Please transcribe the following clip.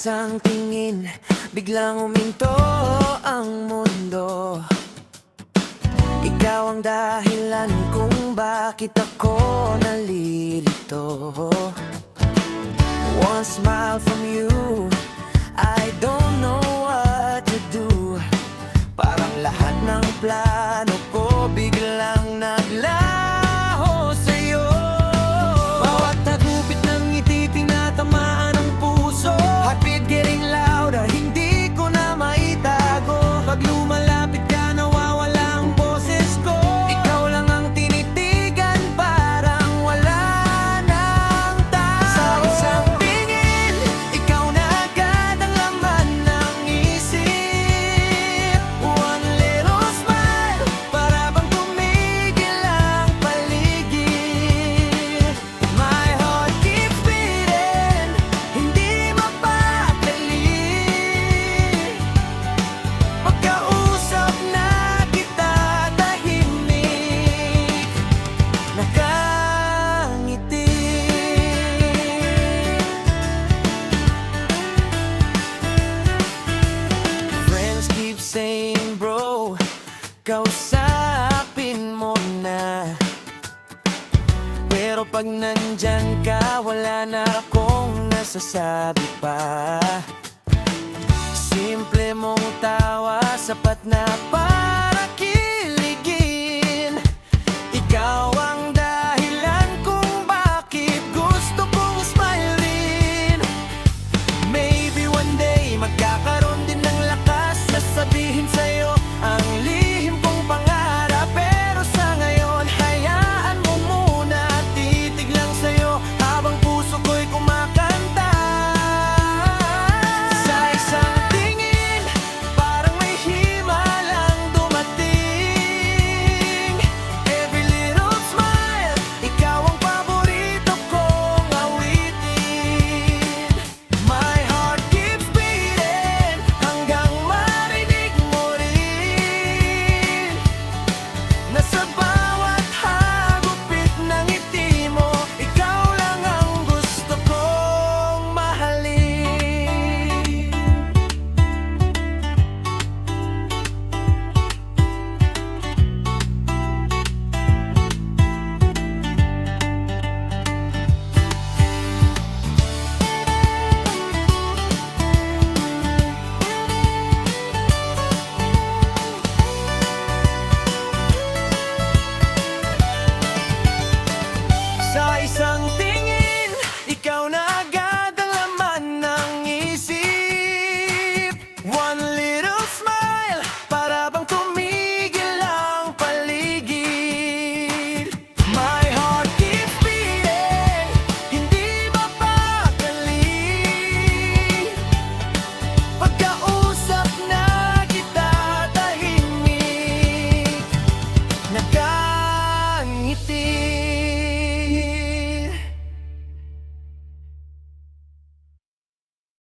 isang tingin, biglang huminto ang mundo. Ikaw ang dahilan kung bakit ako nalilito. One smile from you, I don't know what to do. Parang lahat ng plano ko biglang naglaho sa'yo. Bawat tagupit ng ngiti tinatamaan ang puso. Heartbeat getting louder, hindi ko na maitago. Pag lumalapit ka, nawawala ang boses ko. Ikaw lang ang tinitigan, parang wala nang tao. Sa isang tingin, ikaw na agad ang laman ng isip. One little smile, para bang tumigil ang paligid. My heart keeps beating, hindi mapakali. Pagkausap na kita, tahimik, nakangiti. Friends keep saying, bro, kausapin mo na. Pero pag nandyan ka, wala na akong nasasabi pa. Simple mong tawa, sapat na para kiligin. Ikaw ang dahilan kung bakit gusto kong smile din. Maybe one day magkakaroon din ng lakas na sabihin sa'yo ang lihim kong pangarap. Pero sa ngayon, hayaan mo muna, titig lang sa'yo habang puso ko'y kumakanta. Sa isang tingin, parang may himalang dumating. Every little smile, ikaw ang paborito kong awitin. My heart keeps beating hanggang marinig mo rin na sa bawat hagupit ng ngiti mo, ikaw lang ang gusto kong mahalin. Sa isang